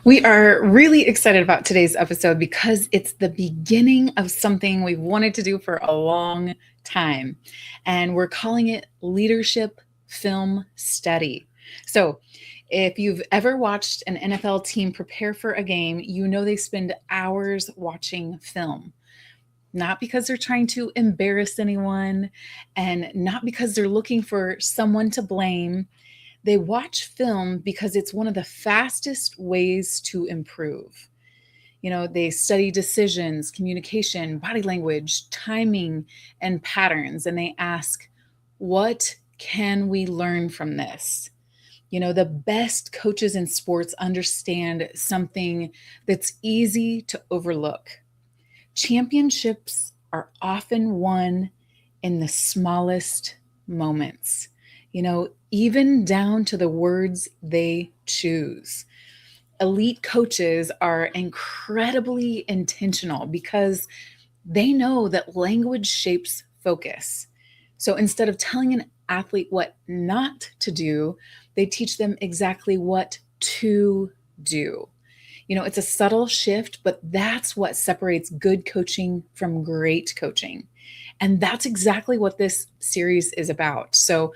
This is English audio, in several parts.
We are really excited about today's episode because it's the beginning of something we've wanted to do for a long time. And we're calling it Leadership Film Study. So, if you've ever watched an NFL team prepare for a game, you know they spend hours watching film. Not because they're trying to embarrass anyone and not because they're looking for someone to blame. They watch film because it's one of the fastest ways to improve. They study decisions, communication, body language, timing, and patterns, and they ask, what can we learn from this? The best coaches in sports understand something that's easy to overlook. Championships are often won in the smallest moments, even down to the words they choose. Elite coaches are incredibly intentional because they know that language shapes focus. So instead of telling an athlete what not to do, they teach them exactly what to do. It's a subtle shift, but that's what separates good coaching from great coaching. And that's exactly what this series is about. So,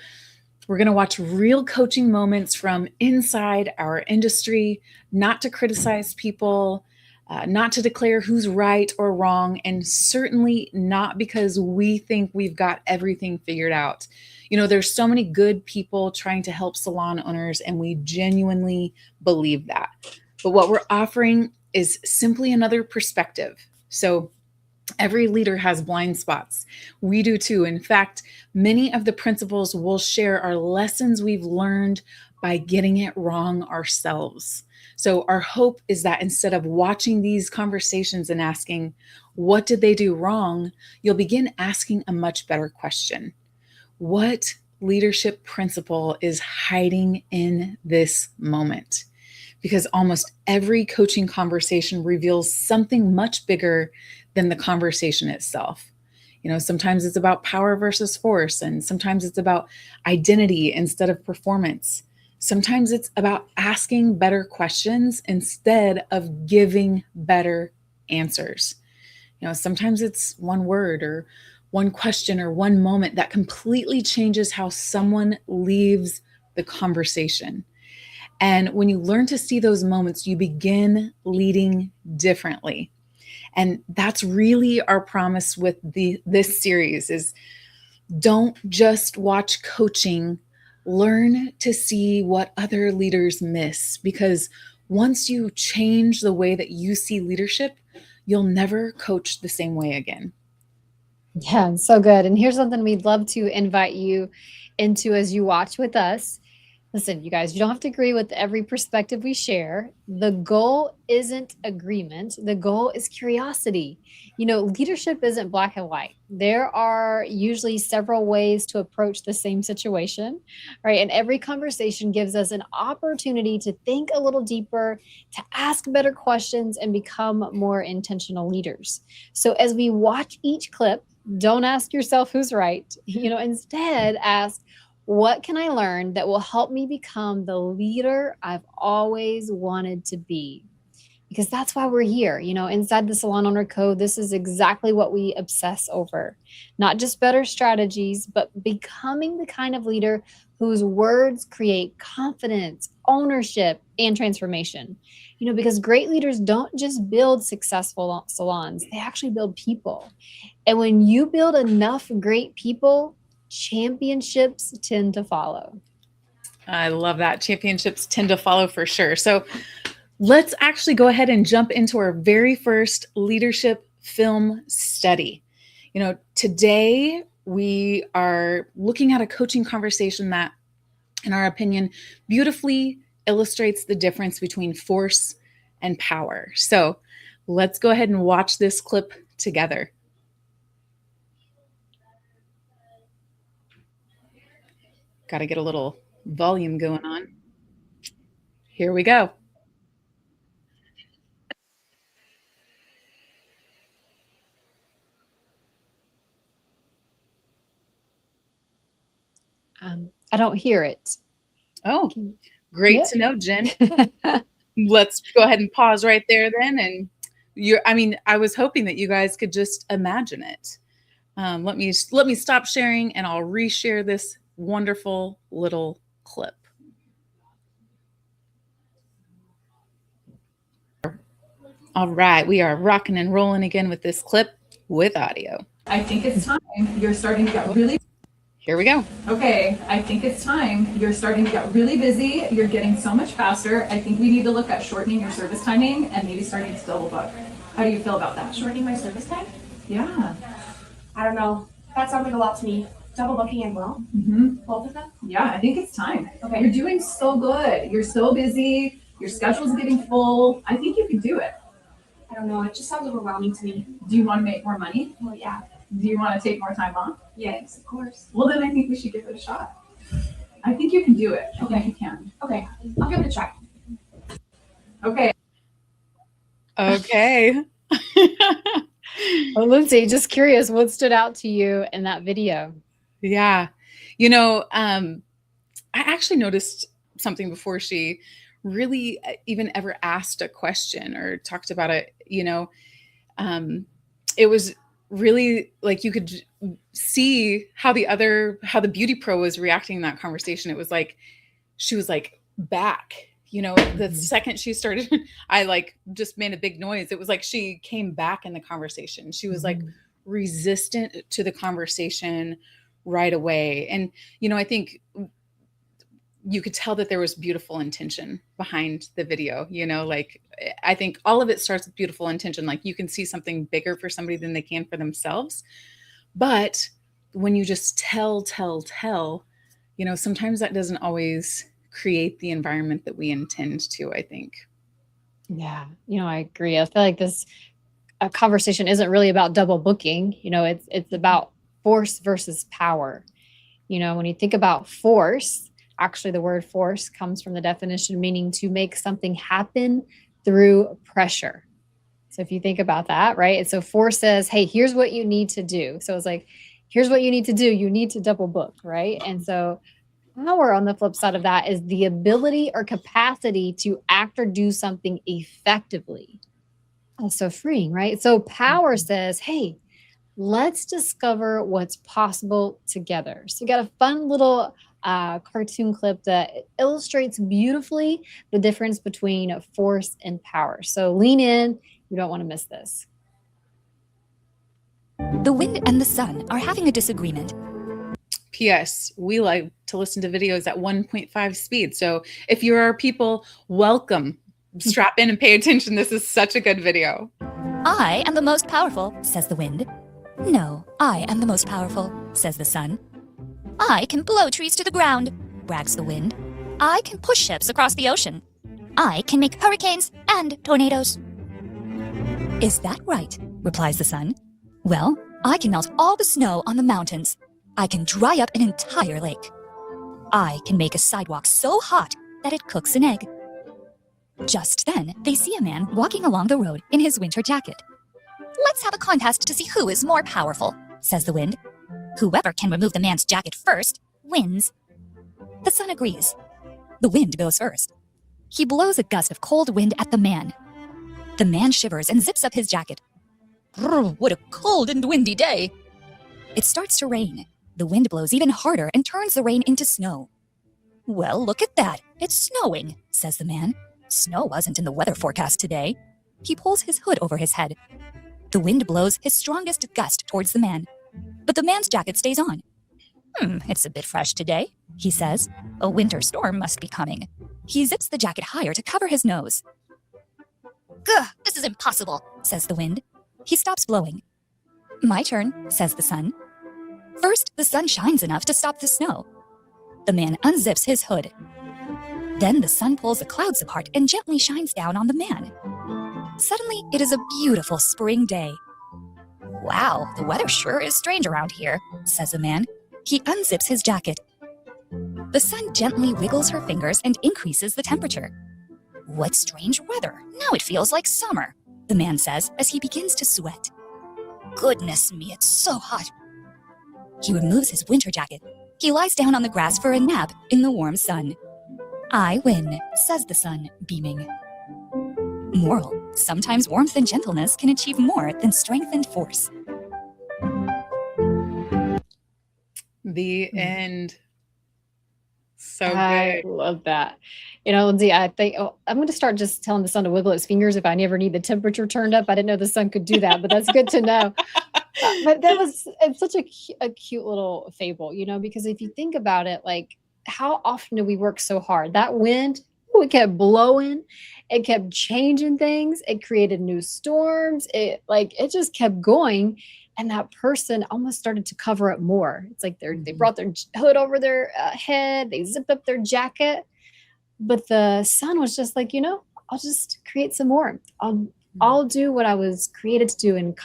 we're going to watch real coaching moments from inside our industry, not to criticize people, not to declare who's right or wrong, and certainly not because we think we've got everything figured out. There's so many good people trying to help salon owners, and we genuinely believe that. But what we're offering is simply another perspective. So, every leader has blind spots. We do too. In fact, many of the principles we'll share are lessons we've learned by getting it wrong ourselves. So, our hope is that instead of watching these conversations and asking, what did they do wrong? You'll begin asking a much better question. What leadership principle is hiding in this moment? Because almost every coaching conversation reveals something much bigger than the conversation itself. Sometimes it's about power versus force, and sometimes it's about identity instead of performance. Sometimes it's about asking better questions instead of giving better answers. Sometimes it's one word or one question or one moment that completely changes how someone leaves the conversation. And when you learn to see those moments, you begin leading differently. And that's really our promise with this series is don't just watch coaching, learn to see what other leaders miss. Because once you change the way that you see leadership, you'll never coach the same way again. Yeah, so good. And here's something we'd love to invite you into as you watch with us. Listen, you guys, you don't have to agree with every perspective we share. The goal isn't agreement. The goal is curiosity. Leadership isn't black and white. There are usually several ways to approach the same situation, right? And every conversation gives us an opportunity to think a little deeper, to ask better questions, and become more intentional leaders. So as we watch each clip, don't ask yourself who's right. Instead ask, what can I learn that will help me become the leader I've always wanted to be? Because that's why we're here. Inside the Salon Owner Code, this is exactly what we obsess over. Not just better strategies, but becoming the kind of leader whose words create confidence, ownership, and transformation. Because great leaders don't just build successful salons, they actually build people. And when you build enough great people, championships tend to follow. I love that. Championships tend to follow for sure. So let's actually go ahead and jump into our very first leadership film study. Today we are looking at a coaching conversation that, in our opinion, beautifully illustrates the difference between force and power. So let's go ahead and watch this clip together. Got to get a little volume going on. Here we go. I don't hear it. Oh, great Yep. to know, Jen. let's go ahead and pause right there then. And I was hoping that you guys could just imagine it. Let me stop sharing and I'll reshare this wonderful little clip. All right, we are rocking and rolling again with this clip with audio. I think it's time. You're starting to get really... Here we go. Okay, I think it's time. You're starting to get really busy. You're getting so much faster. I think we need to look at shortening your service timing and maybe starting to double book. How do you feel about that? Shortening my service time? Yeah. I don't know. That sounds like a lot to me. Double booking and well? Both of them? Yeah, I think it's time. Okay. You're doing so good. You're so busy. Your schedule's getting full. I think you can do it. I don't know. It just sounds overwhelming to me. Do you want to make more money? Well, yeah. Do you want to take more time off? Yes, of course. Well, then I think we should give it a shot. I think you can do it. I think you can. Okay, I'll give it a try. Okay. Okay. Well, Lindsay, just curious, what stood out to you in that video? Yeah. I actually noticed something before she really even ever asked a question or talked about it. It was really like you could see how the beauty pro was reacting in that conversation. It was like she was like back. The second she started, I just made a big noise. It was like she came back in the conversation. She was like resistant to the conversation right away. And, I think you could tell that there was beautiful intention behind the video. I think all of it starts with beautiful intention. Like you can see something bigger for somebody than they can for themselves. But when you just tell, sometimes that doesn't always create the environment that we intend to, I think. Yeah, I agree. I feel like this conversation isn't really about double booking. It's about force versus power. When you think about force, actually the word force comes from the definition meaning to make something happen through pressure. So if you think about that, right? And so force says, hey, here's what you need to do. So it's like, here's what you need to do. You need to double book, right? And so power on the flip side of that is the ability or capacity to act or do something effectively. That's so freeing, right? So power says, hey, let's discover what's possible together. So you got a fun little cartoon clip that illustrates beautifully the difference between force and power. So lean in. You don't want to miss this. The wind and the sun are having a disagreement. P.S. We like to listen to videos at 1.5 speed. So if you're our people, welcome. Strap in and pay attention. This is such a good video. I am the most powerful, says the wind. No, I am the most powerful, says the sun. I can blow trees to the ground, brags the wind. I can push ships across the ocean. I can make hurricanes and tornadoes. Is that right? Replies the sun. Well, I can melt all the snow on the mountains. I can dry up an entire lake. I can make a sidewalk so hot that it cooks an egg. Just then, they see a man walking along the road in his winter jacket. Let's have a contest to see who is more powerful, says the wind. Whoever can remove the man's jacket first wins. The sun agrees. The wind goes first. He blows a gust of cold wind at the man. The man shivers and zips up his jacket. Brr, what a cold and windy day. It starts to rain. The wind blows even harder and turns the rain into snow. Well, look at that. It's snowing, says the man. Snow wasn't in the weather forecast today. He pulls his hood over his head. The wind blows his strongest gust towards the man. But the man's jacket stays on. It's a bit fresh today, he says. A winter storm must be coming. He zips the jacket higher to cover his nose. Gah, this is impossible, says the wind. He stops blowing. My turn, says the sun. First, the sun shines enough to stop the snow. The man unzips his hood. Then the sun pulls the clouds apart and gently shines down on the man. Suddenly, it is a beautiful spring day. Wow, the weather sure is strange around here, says the man. He unzips his jacket. The sun gently wiggles her fingers and increases the temperature. What strange weather. Now it feels like summer, the man says as he begins to sweat. Goodness me, it's so hot. He removes his winter jacket. He lies down on the grass for a nap in the warm sun. I win, says the sun, beaming. Moral: sometimes warmth and gentleness can achieve more than strength and force. The end. So I good. love that. Lindsay, I think I'm going to start just telling the sun to wiggle its fingers if I never need the temperature turned up. I didn't know the sun could do that, but that's good to know. But it's such a cute little fable, because if you think about it, like how often do we work so hard? That wind, it kept blowing, it kept changing things, it created new storms, it just kept going. And that person almost started to cover up more. It's like they brought their hood over their head, they zipped up their jacket, but the sun was just like, I'll just create some warmth. I'll do what I was created to do and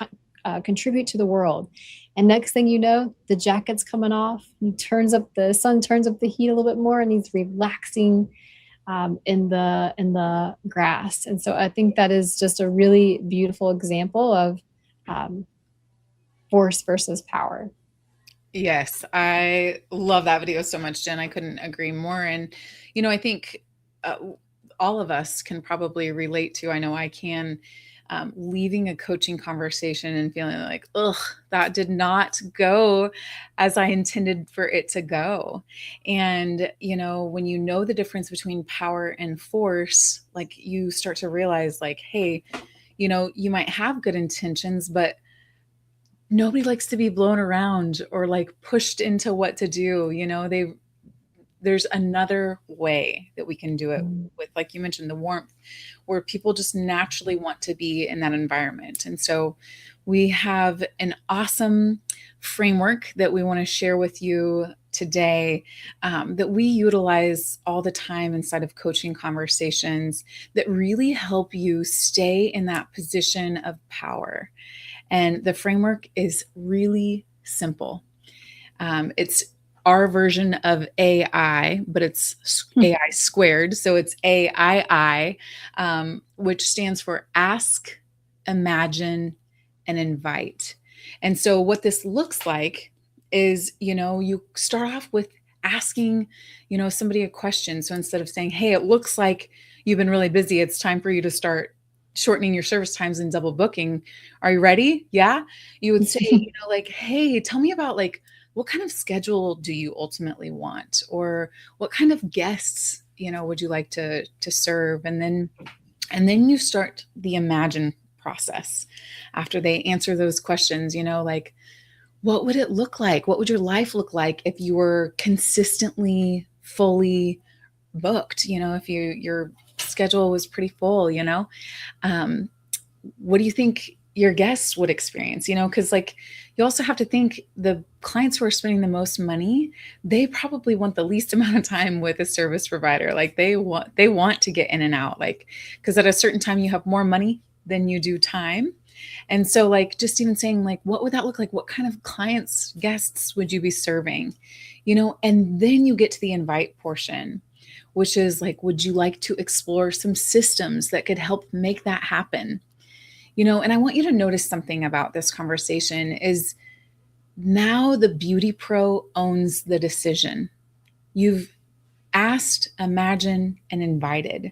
contribute to the world. And next thing you know, the jacket's coming off. The sun turns up the heat a little bit more, and he's relaxing in the grass. And so I think that is just a really beautiful example of force versus power. Yes, I love that video so much, Jen. I couldn't agree more. And, I think all of us can probably relate to, I know I can, leaving a coaching conversation and feeling like, ugh, that did not go as I intended for it to go. And, when you know the difference between power and force, like you start to realize like, hey, you might have good intentions, but nobody likes to be blown around or like pushed into what to do. There's another way that we can do it with, like you mentioned, the warmth, where people just naturally want to be in that environment. And so we have an awesome framework that we want to share with you today, that we utilize all the time inside of coaching conversations that really help you stay in that position of power. And the framework is really simple. It's our version of AI, but it's AI squared. So it's AII, which stands for ask, imagine, and invite. And so what this looks like is, you start off with asking, somebody a question. So instead of saying, hey, it looks like you've been really busy, it's time for you to start shortening your service times and double booking. Are you ready? Yeah. You would say, like, hey, tell me about like, what kind of schedule do you ultimately want? Or what kind of guests, would you like to serve? And then you start the imagine process after they answer those questions, like, what would it look like? What would your life look like if you were consistently fully booked? If your schedule was pretty full, what do you think your guests would experience? Because like you also have to think the clients who are spending the most money, they probably want the least amount of time with a service provider. Like they want to get in and out, like, because at a certain time you have more money than you do time. And so like just even saying like, what would that look like? What kind of clients, guests would you be serving? And then you get to the invite portion, which is like, would you like to explore some systems that could help make that happen? And I want you to notice something about this conversation is now the beauty pro owns the decision. You've asked, imagined, and invited.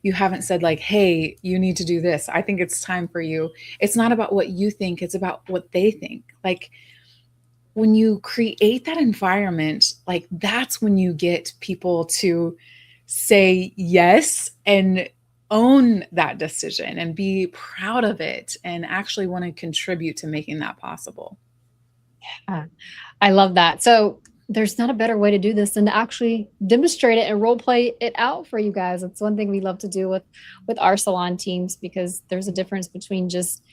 You haven't said like, hey, you need to do this. I think it's time for you. It's not about what you think. It's about what they think. Like when you create that environment, like that's when you get people to say yes and own that decision and be proud of it and actually want to contribute to making that possible. Yeah, I love that. So there's not a better way to do this than to actually demonstrate it and role play it out for you guys. It's one thing we love to do with our salon teams, because there's a difference between just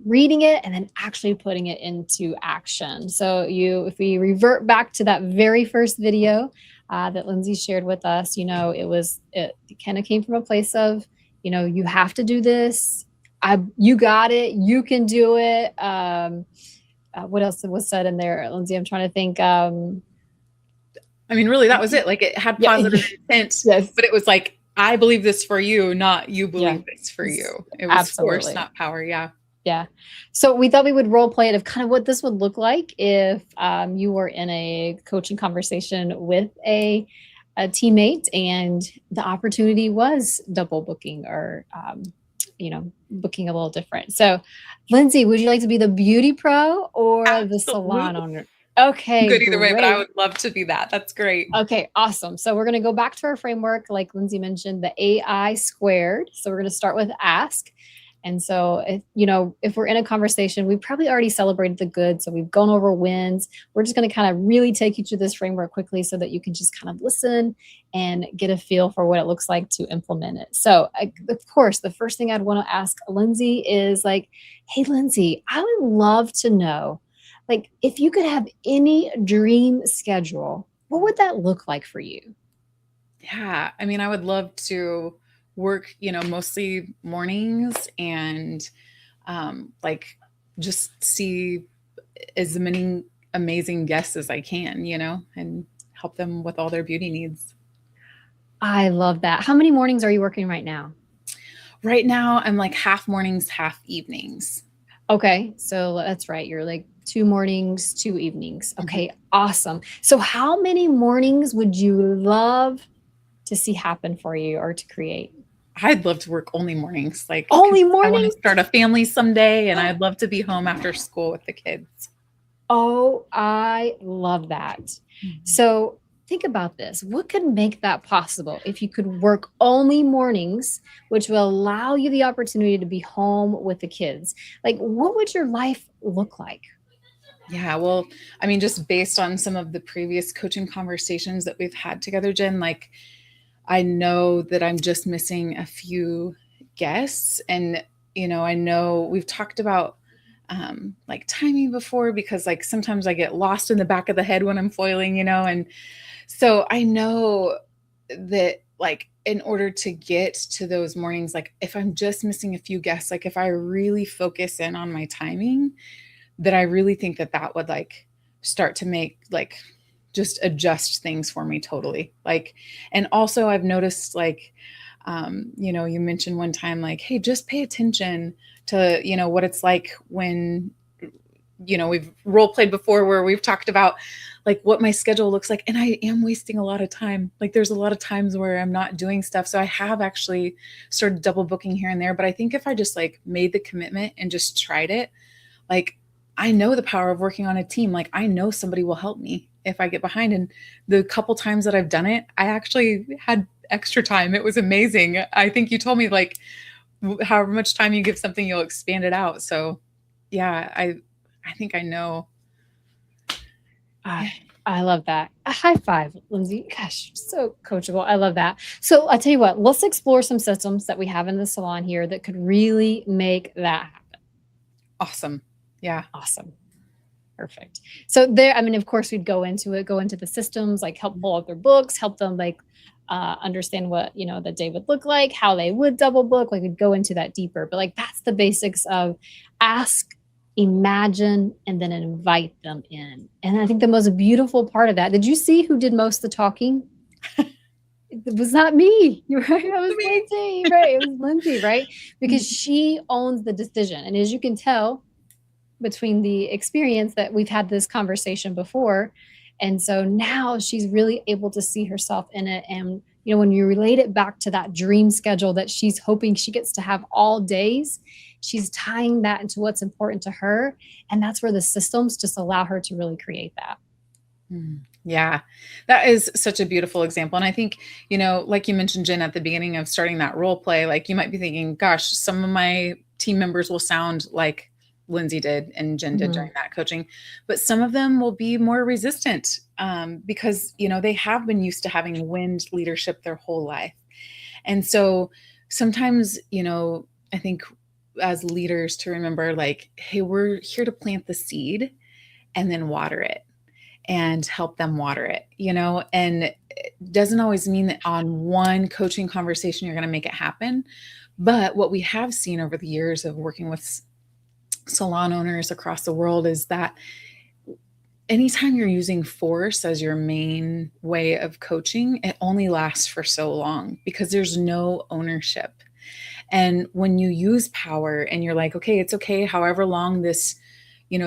reading it and then actually putting it into action. So if we revert back to that very first video that Lindsay shared with us, it kind of came from a place of, you have to do this. You got it. You can do it. What else was said in there, Lindsay? I'm trying to think. Really, that was it. Like it had positive intent, yes, but it was like, I believe this for you, not you believe this for you. It was force, not power. Yeah. Yeah. So we thought we would role play it of kind of what this would look like if you were in a coaching conversation with a a teammate, and the opportunity was double booking or, booking a little different. So, Lindsay, would you like to be the beauty pro or the salon Absolutely. owner? Okay, Good either way, but I great. would love to be that. That's great. Okay, awesome. So we're going to go back to our framework, like Lindsay mentioned, the AI squared. So we're going to start with ask. And so, if we're in a conversation, we've probably already celebrated the good. So we've gone over wins. We're just going to kind of really take you through this framework quickly so that you can just kind of listen and get a feel for what it looks like to implement it. So, of course, the first thing I'd want to ask Lindsay is like, hey, Lindsay, I would love to know, like, if you could have any dream schedule, what would that look like for you? Yeah. I mean, I would love to work, mostly mornings and like just see as many amazing guests as I can, and help them with all their beauty needs. I love that. How many mornings are you working right now? Right now, I'm like half mornings, half evenings. Okay. So that's right. You're like 2 mornings, 2 evenings. Okay. Awesome. So how many mornings would you love to see happen for you or to create? I'd love to work only mornings. Like only I want mornings? to start a family someday, and I'd love to be home after school with the kids. Oh, I love that. So think about this. What could make that possible if you could work only mornings, which will allow you the opportunity to be home with the kids? Like, what would your life look like? Yeah, well, I mean, just based on some of the previous coaching conversations that we've had together, Jen, like I know that I'm just missing a few guests. And, I know we've talked about like timing before, because like sometimes I get lost in the back of the head when I'm foiling, and so I know that like in order to get to those mornings, like if I'm just missing a few guests, like if I really focus in on my timing, that I really think that would like start to make like just adjust things for me totally. Like, and also I've noticed like, you mentioned one time, like, hey, just pay attention to, what it's like when, we've role played before where we've talked about like what my schedule looks like. And I am wasting a lot of time. Like there's a lot of times where I'm not doing stuff. So I have actually started double booking here and there. But I think if I just like made the commitment and just tried it, like I know the power of working on a team. Like I know somebody will help me if I get behind. And the couple times that I've done it, I actually had extra time. It was amazing. I think you told me like however much time you give something, you'll expand it out. So yeah, I think I know. I love that. A high five, Lindsay. Gosh, so coachable. I love that. So I'll tell you what, let's explore some systems that we have in the salon here that could really make that happen. Awesome. Yeah. Awesome. Perfect. So there, I mean, of course we'd go into the systems, like help pull out their books, help them like understand what, the day would look like, how they would double book. Like we'd go into that deeper, but like, that's the basics of ask, imagine, and then invite them in. And I think the most beautiful part of that, did you see who did most of the talking? It was not me, right? It was Lindsay, right? It was Lindsay, right? Because she owns the decision. And as you can tell between the experience that we've had this conversation before, and so now she's really able to see herself in it. And, when you relate it back to that dream schedule that she's hoping she gets to have all days, she's tying that into what's important to her. And that's where the systems just allow her to really create that. Yeah, that is such a beautiful example. And I think, like you mentioned, Jen, at the beginning of starting that role play, like you might be thinking, gosh, some of my team members will sound like Lindsay did and Jen did during that coaching, but some of them will be more resistant because, they have been used to having wind leadership their whole life. And so sometimes, I think as leaders to remember like, hey, we're here to plant the seed and then water it and help them water it, and it doesn't always mean that on one coaching conversation, you're going to make it happen. But what we have seen over the years of working with salon owners across the world is that anytime you're using force as your main way of coaching, it only lasts for so long because there's no ownership. And when you use power and you're like, okay, it's okay, however long this,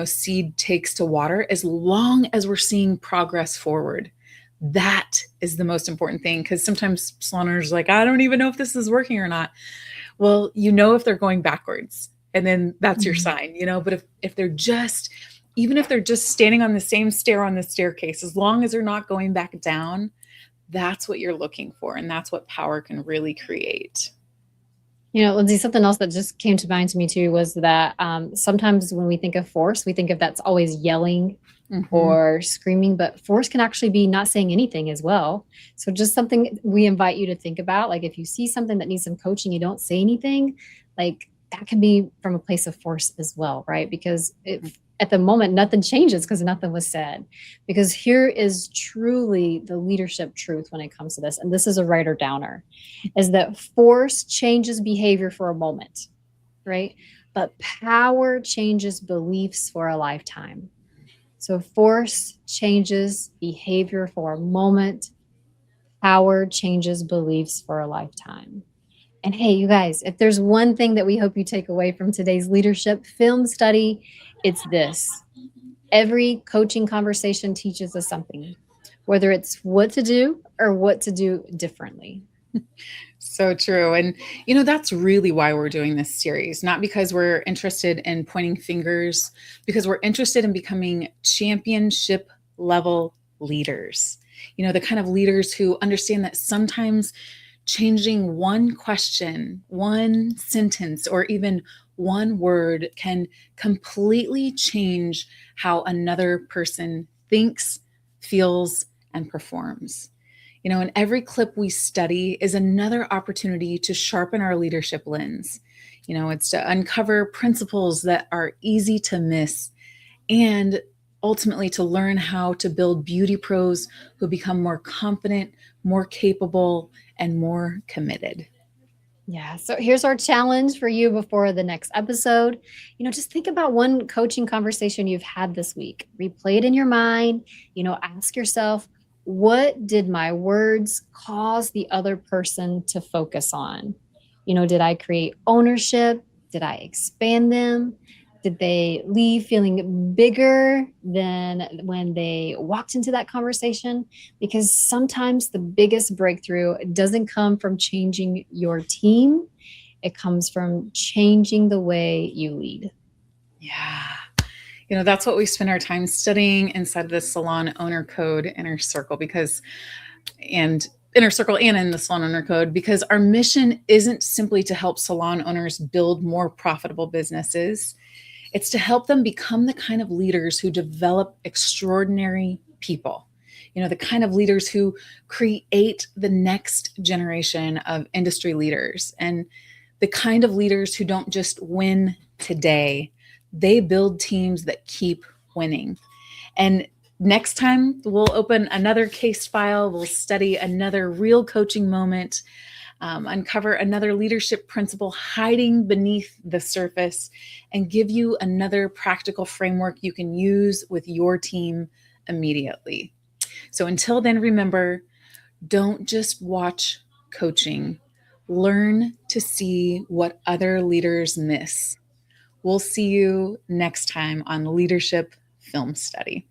seed takes to water, as long as we're seeing progress forward, that is the most important thing, because sometimes salon owners are like, I don't even know if this is working or not. Well, if they're going backwards, and then that's your sign, but if they're just, even if they're just standing on the same stair on the staircase, as long as they're not going back down, that's what you're looking for. And that's what power can really create. Lindsay, something else that just came to mind to me too was that sometimes when we think of force, we think of that's always yelling or screaming, but force can actually be not saying anything as well. So just something we invite you to think about, like if you see something that needs some coaching, you don't say anything, like that can be from a place of force as well, right? Because at the moment, nothing changes because nothing was said. Because here is truly the leadership truth when it comes to this, and this is a writer downer, is that force changes behavior for a moment, right? But power changes beliefs for a lifetime. So force changes behavior for a moment. Power changes beliefs for a lifetime. And hey, you guys, if there's one thing that we hope you take away from today's leadership film study, it's this. Every coaching conversation teaches us something, whether it's what to do or what to do differently. So true. And, that's really why we're doing this series, not because we're interested in pointing fingers, because we're interested in becoming championship level leaders, the kind of leaders who understand that sometimes changing one question, one sentence, or even one word can completely change how another person thinks, feels, and performs. And every clip we study is another opportunity to sharpen our leadership lens. It's to uncover principles that are easy to miss, and ultimately to learn how to build beauty pros who become more confident, more capable, and more committed. Yeah. So here's our challenge for you before the next episode. Just think about one coaching conversation you've had this week. Replay it in your mind. Ask yourself, what did my words cause the other person to focus on? Did I create ownership? Did I expand them? Did they leave feeling bigger than when they walked into that conversation? Because sometimes the biggest breakthrough doesn't come from changing your team. It comes from changing the way you lead. Yeah. That's what we spend our time studying inside of the Salon Owner Code Inner Circle, and in the Salon Owner Code, because our mission isn't simply to help salon owners build more profitable businesses. It's to help them become the kind of leaders who develop extraordinary people, the kind of leaders who create the next generation of industry leaders, and the kind of leaders who don't just win today, they build teams that keep winning. And next time we'll open another case file, we'll study another real coaching moment, uncover another leadership principle hiding beneath the surface, and give you another practical framework you can use with your team immediately. So until then, remember, don't just watch coaching. Learn to see what other leaders miss. We'll see you next time on Leadership Film Study.